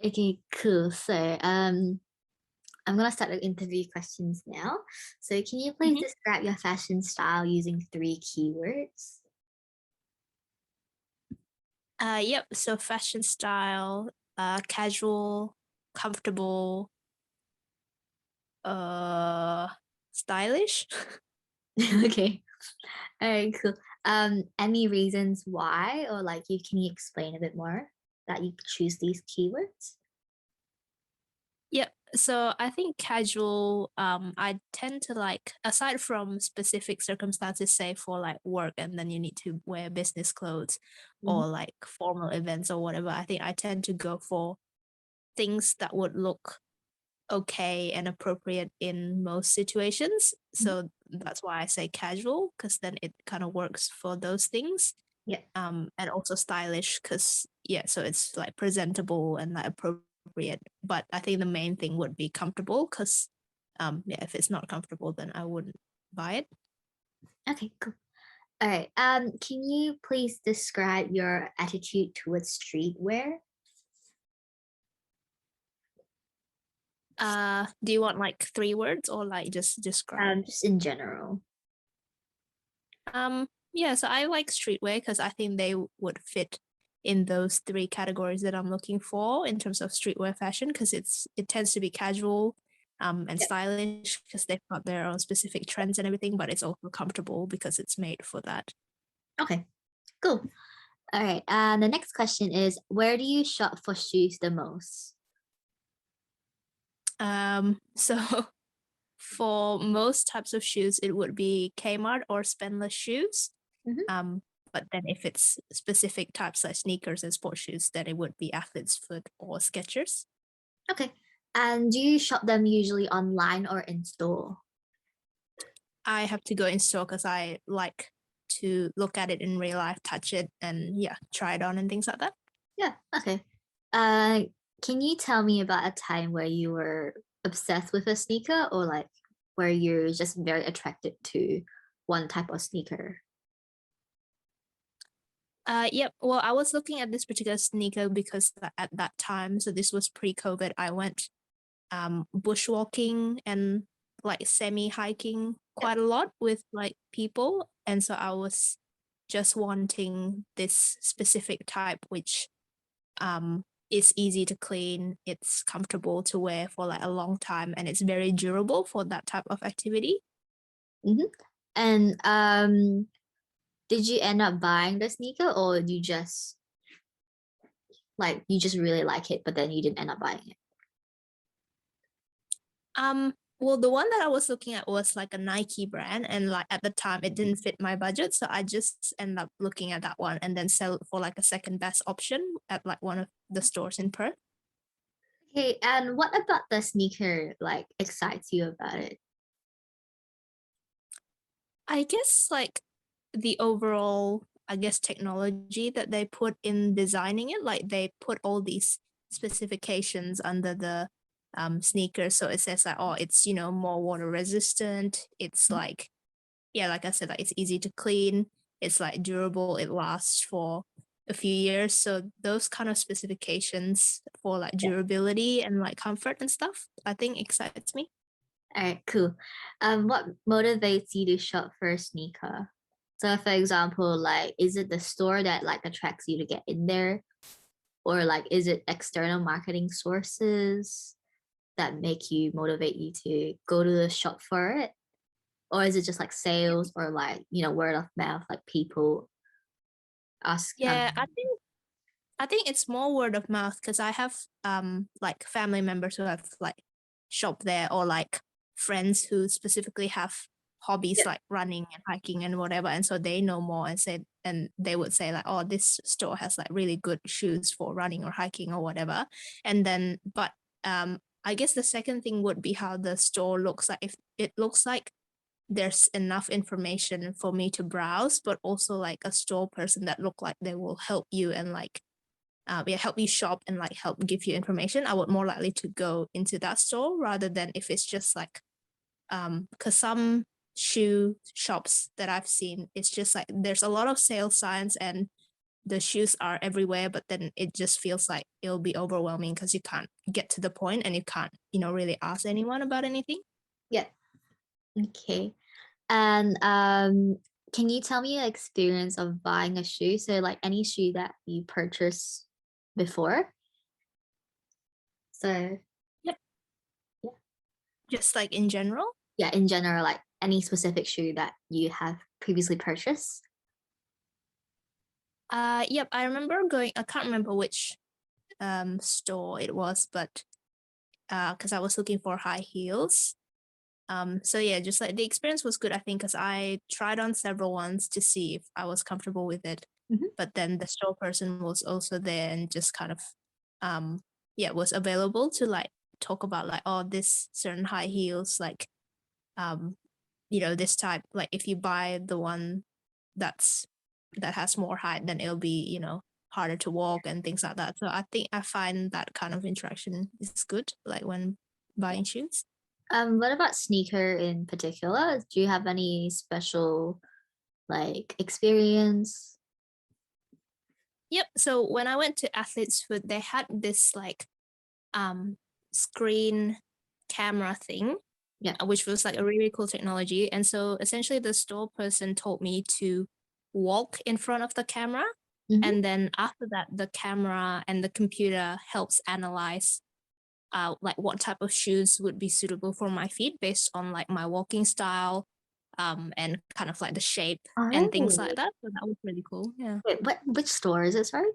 Okay, cool. So, I'm gonna start the interview questions now. So, can you please Mhm. describe your fashion style using three keywords? Yep. So fashion style, casual, comfortable, uh, stylish. Okay. All right, cool. Any reasons why, or like, can you explain a bit more that you choose these keywords? Yep. So I think casual, I tend to like, aside from specific circumstances, say for like work and then you need to wear business clothes Mhm. or like formal events or whatever, I think I tend to go for things that would look okay and appropriate in most situations. Mhm. So that's why I say casual, because then it kind of works for those things. Yeah. And also stylish, because yeah, so it's like presentable and like appropriate. But I think the main thing would be comfortable, because yeah, if it's not comfortable, then I wouldn't buy it. Okay, cool. All right. Can you please describe your attitude towards streetwear? Do you want like three words or like just describe? Just in general. Yeah, so I like streetwear because I think they would fit in those three categories that I'm looking for in terms of streetwear fashion, because it tends to be casual and Yep. stylish because they've got their own specific trends and everything, but it's also comfortable because it's made for that. Okay, cool. All right. The next question is, where do you shop for shoes the most? So for most types of shoes, it would be Kmart or Spenless shoes. Mhm. Um, but then if it's specific types like sneakers and sports shoes, then it would be Athlete's Foot or Skechers. Okay. And do you shop them usually online or in store? I have to go in store because I like to look at it in real life, touch it, and yeah, try it on and things like that. Yeah. Okay. Uh, can you tell me about a time where you were obsessed with a sneaker, or like where you're just very attracted to one type of sneaker? Yep. Well, I was looking at this particular sneaker because at that time, so this was pre-COVID, I went bushwalking and like semi hiking Yep. quite a lot with like people, and so I was just wanting this specific type, which it's easy to clean, it's comfortable to wear for like a long time, and it's very durable for that type of activity. Hmm. And did you end up buying the sneaker, or you just really like it, but then you didn't end up buying it? Well, the one that I was looking at was like a Nike brand, and like at the time it didn't fit my budget, so I just ended up looking at that one and then sell it for like a second best option at like one of the stores in Perth. Okay. And what about the sneaker like excites you about it? I guess like the overall, I guess, technology that they put in designing it, like they put all these specifications under the sneakers. So it says like, oh, it's more water resistant. It's like, yeah, like I said, like it's easy to clean. It's like durable. It lasts for a few years. So those kind of specifications for like durability and like comfort and stuff, I think excites me. All right, cool. What motivates you to shop for a sneaker? So, for example, like, is it the store that like attracts you to get in there, or like, is it external marketing sources that make you motivate you to go to the shop for it, or is it just like sales or like word of mouth, like people ask? Yeah, I think it's more word of mouth because I have like family members who have like shopped there, or like friends who specifically have hobbies Yep. like running and hiking and whatever, and so they know more and they would say like, oh, this store has like really good shoes for running or hiking or whatever. And then but I guess the second thing would be how the store looks like. If it looks like there's enough information for me to browse, but also like a store person that look like they will help you and like yeah, help you shop and like help give you information, I would more likely to go into that store rather than if it's just like because some shoe shops that I've seen, it's just like there's a lot of sales signs and the shoes are everywhere, but then it just feels like it'll be overwhelming because you can't get to the point and you can't, really ask anyone about anything. Yeah. Okay. And can you tell me your experience of buying a shoe? So like any shoe that you purchased before? So Yep. yeah. Just like in general. Yeah, in general, like any specific shoe that you have previously purchased? Yep, I remember I can't remember which store it was, but because I was looking for high heels. So yeah, just like the experience was good, I think, because I tried on several ones to see if I was comfortable with it. Mhm. But then the store person was also there and just kind of was available to like talk about like, oh, this certain high heels, like this type, like if you buy the one that has more height, then it'll be, harder to walk and things like that. So I think I find that kind of interaction is good, like when Yeah. buying shoes. What about sneaker in particular? Do you have any special like experience? Yep. So when I went to Athlete's Foot, they had this like screen camera thing, Yeah. which was like a really cool technology. And so essentially the store person told me to walk in front of the camera. Mhm. And then after that, the camera and the computer helps analyze like what type of shoes would be suitable for my feet based on like my walking style, and kind of like the shape Oh, and things like really? that. So that was really cool. Yeah. Wait, which store is it, sorry?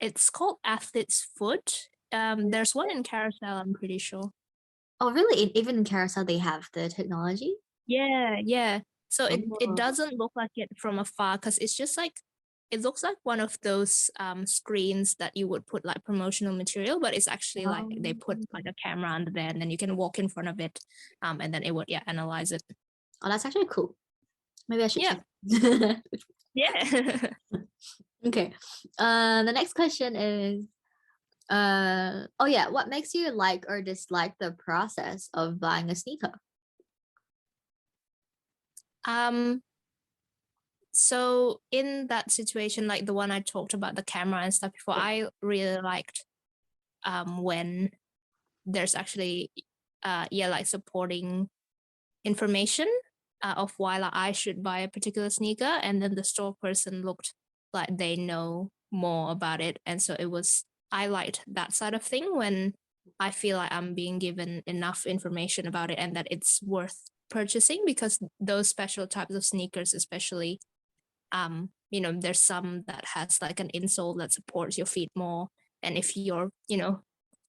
It's called Athlete's Foot. There's one in Carousel, I'm pretty sure. Oh, really? Even in Carousel, they have the technology? Yeah, yeah. So it Oh, doesn't look like it from afar because it's just like it looks like one of those screens that you would put like promotional material, but it's actually like they put um, like a camera under there and then you can walk in front of it, and then it would analyze it. oh, that's actually cool. Maybe I should Yeah, check. yeah. Okay. The next question is, oh yeah, what makes you like or dislike the process of buying a sneaker? um. So in that situation, like the one I talked about, the camera and stuff before, Yeah. I really liked when there's actually like supporting information of why like, I should buy a particular sneaker, and then the store person looked like they know more about it, and so I liked that side of thing when I feel like I'm being given enough information about it and that it's worth purchasing, because those special types of sneakers especially, there's some that has like an insole that supports your feet more, and if your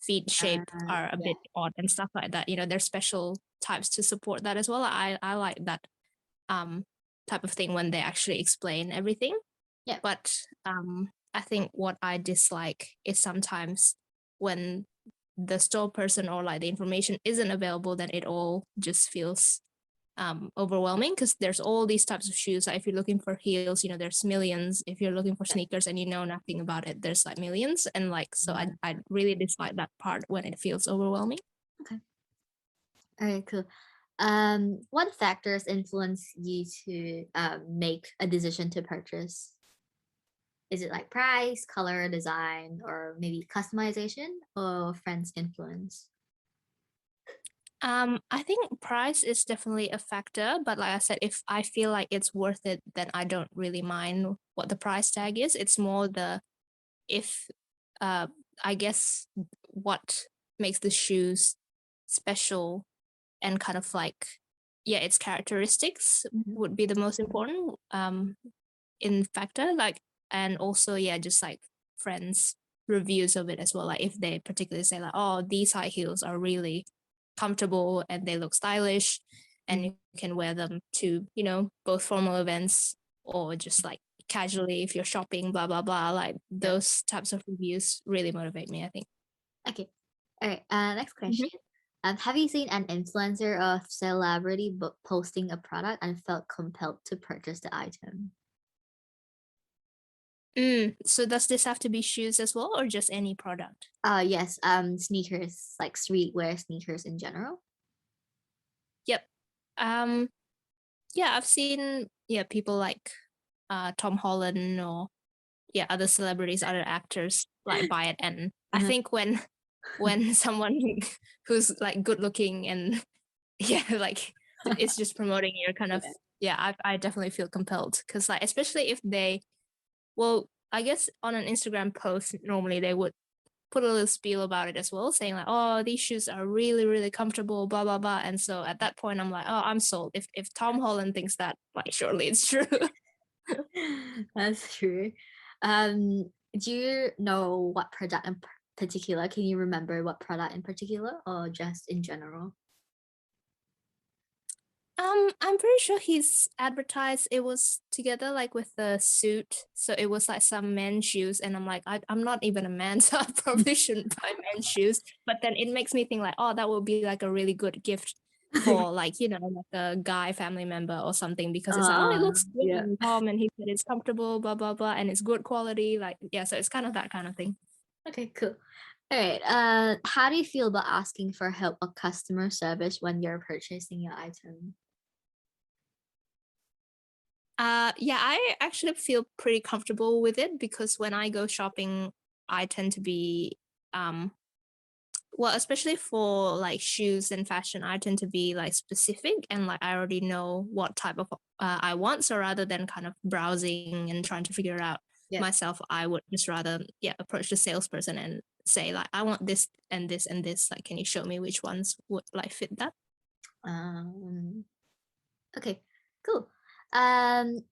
feet shape are a Yeah. bit odd and stuff like that, there's special types to support that as well. I like that um type of thing when they actually explain everything. Yeah. But I think what I dislike is sometimes when the store person or like the information isn't available, then it all just feels overwhelming, because there's all these types of shoes. Like if you're looking for heels, there's millions. If you're looking for sneakers and you know nothing about it, there's like millions. And like, so I really dislike that part when it feels overwhelming. Okay. All right, cool. What factors influence you to make a decision to purchase? Is it like price, color, design, or maybe customization or friends' influence? I think price is definitely a factor, but like I said, if I feel like it's worth it, then I don't really mind what the price tag is. It's more if uh I guess what makes the shoes special and kind of like, yeah, its characteristics Mhm. would be the most important in factor, like, and also, yeah, just like friends reviews of it as well, like if they particularly say like, oh, these high heels are really comfortable and they look stylish and Mm. you can wear them to both formal events or just like casually if you're shopping, blah blah blah, like Yeah. those types of reviews really motivate me, I think. Okay. All right. Next Mhm. question. Have you seen an influencer or celebrity posting a product and felt compelled to purchase the item? So does this have to be shoes as well or just any product? Yes. Sneakers, like streetwear sneakers in general. Yep. um yeah, I've seen, yeah, people like Tom Holland or other celebrities, other actors like buy it. And I Uh-huh. think when someone who's like good looking and like it's just promoting your kind of I definitely feel compelled because like especially if they I guess on an Instagram post normally they would put a little spiel about it as well, saying like, oh, these shoes are really, really comfortable, blah, blah, blah. And so at that point, I'm like, oh, I'm sold. If Tom Holland thinks that, like, surely it's true. That's true. Do you know what product in particular? Can you remember what product in particular or just in general? I'm pretty sure he's advertised it was together like with the suit. So it was like some men's shoes. And I'm like, I'm not even a man, so I probably shouldn't buy men's shoes. But then it makes me think like, oh, that would be like a really good gift for like, like a guy family member or something because it's like, oh, it looks good Yeah. on Tom and he said it's comfortable, blah, blah, blah, and it's good quality. Like, yeah, so it's kind of that kind of thing. Okay, cool. All right. How do you feel about asking for help or customer service when you're purchasing your item? Yeah, I actually feel pretty comfortable with it because when I go shopping, I tend to be especially for like shoes and fashion, I tend to be like specific and like I already know what type of I want. So rather than kind of browsing and trying to figure it out myself, I would just rather approach the salesperson and say like I want this and this and this. Like, can you show me which ones would like fit that? Okay, cool. And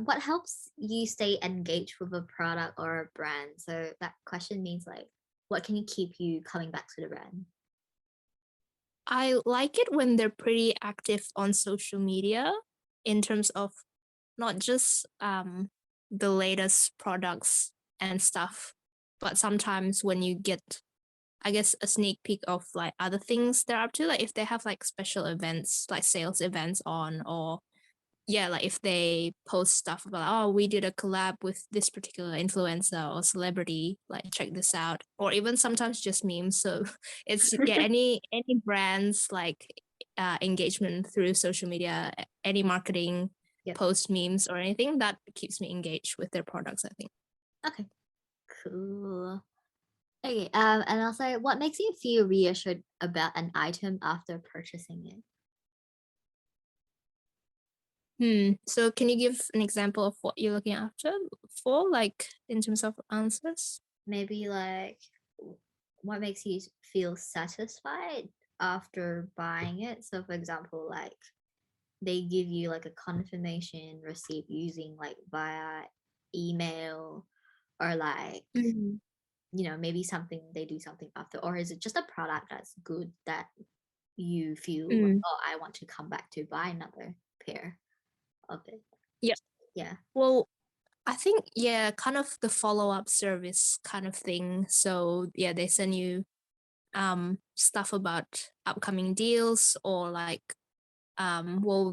what helps you stay engaged with a product or a brand? So that question means like, what can you keep you coming back to the brand? I like it when they're pretty active on social media in terms of not just the latest products and stuff, but sometimes when you get, I guess, a sneak peek of like other things they're up to, like if they have like special events, like sales events on, or like if they post stuff about, oh, we did a collab with this particular influencer or celebrity, like check this out, or even sometimes just memes. So it's any brands like engagement through social media, any marketing post memes or anything that keeps me engaged with their products, I think. Okay, cool. Okay, and also, what makes you feel reassured about an item after purchasing it? So can you give an example of what you're looking after for, like in terms of answers? Maybe like, what makes you feel satisfied after buying it? So, for example, like they give you like a confirmation receipt using like via email or like maybe something they do something after, or is it just a product that's good that you feel like, oh, I want to come back to buy another pair of it? Yeah. Well, I think kind of the follow-up service kind of thing. So they send you stuff about upcoming deals or like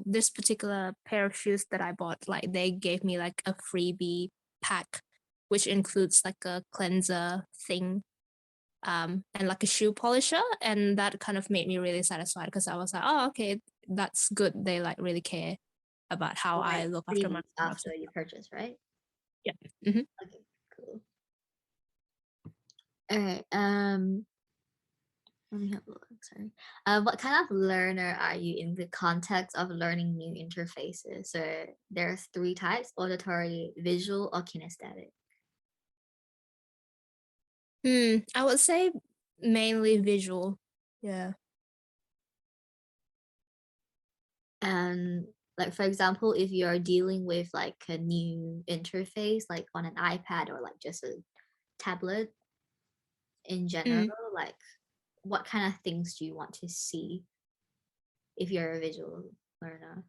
this particular pair of shoes that I bought, like they gave me like a freebie pack which includes like a cleanser thing and like a shoe polisher, and that kind of made me really satisfied because I was like, oh, okay, that's good, they like really care about how I look after my products. After you purchase, right? Yeah. Okay, cool. All right. Let me have a look. Sorry. What kind of learner are you in the context of learning new interfaces? So there's three types: auditory, visual, or kinesthetic. I would say mainly visual. Yeah. And like for example, if you're dealing with like a new interface, like on an iPad or like just a tablet in general, like what kind of things do you want to see if you're a visual learner?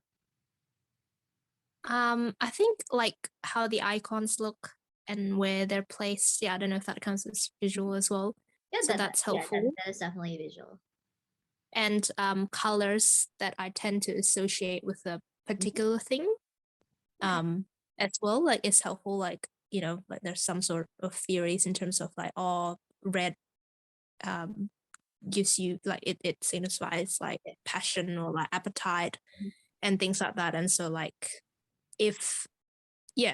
I think like how the icons look and where they're placed. Yeah, I don't know if that counts as visual as well. Yeah, So that's helpful. that is definitely visual. And colors that I tend to associate with a particular thing as well. Like it's helpful, like, like there's some sort of theories in terms of like, oh, red gives you like it signifies like passion or like appetite and things like that. And so like if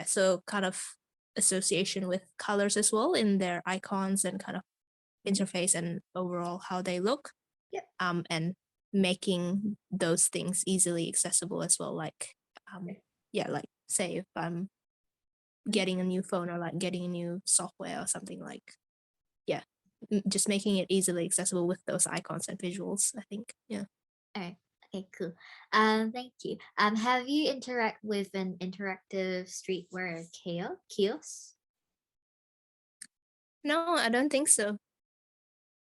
so kind of association with colors as well in their icons and kind of interface and overall how they look. Yep. And making those things easily accessible as well. Like, like say if I'm getting a new phone or like getting a new software or something, like, just making it easily accessible with those icons and visuals, I think. Yeah. All right. Okay, cool. Thank you. Have you interact with an interactive streetwear kiosk? No, I don't think so.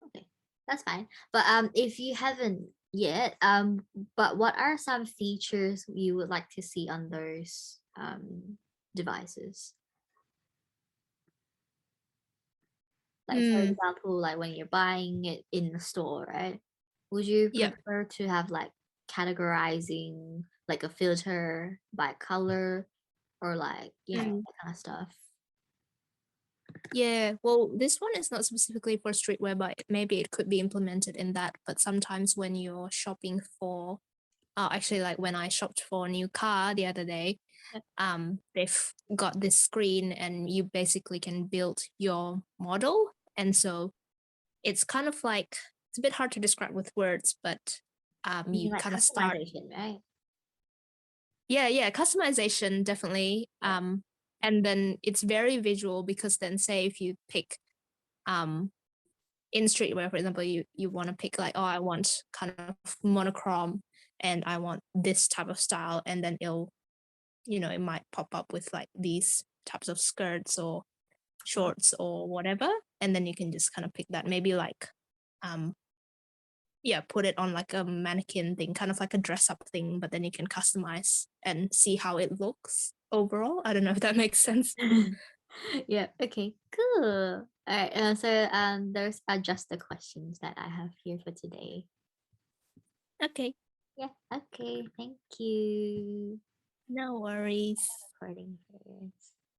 Okay, that's fine. But if you haven't yet, but what are some features you would like to see on those devices? Like for Mm, example, like when you're buying it in the store, right? Would you yeah. prefer to have like categorizing like a filter by color or like Mm. that kind of stuff? Yeah, well, this one is not specifically for streetwear, but maybe it could be implemented in that. But sometimes when you're shopping for, actually, like when I shopped for a new car the other day, Yep. they've got this screen and you basically can build your model. And so it's kind of like, it's a bit hard to describe with words, but You mean you like kind of start. customization, right? Yeah, customization definitely. Yeah. And then it's very visual because then say if you pick in streetwear, for example, you want to pick like, oh, I want kind of monochrome and I want this type of style, and then it might pop up with like these types of skirts or shorts or whatever, and then you can just kind of pick that, maybe like put it on like a mannequin thing, kind of like a dress up thing, but then you can customize and see how it looks overall. I don't know if that makes sense. Yeah. Okay. Cool. All right. So those are just the questions that I have here for today. Okay, Yeah. Okay. Thank you. no worries. Recording first.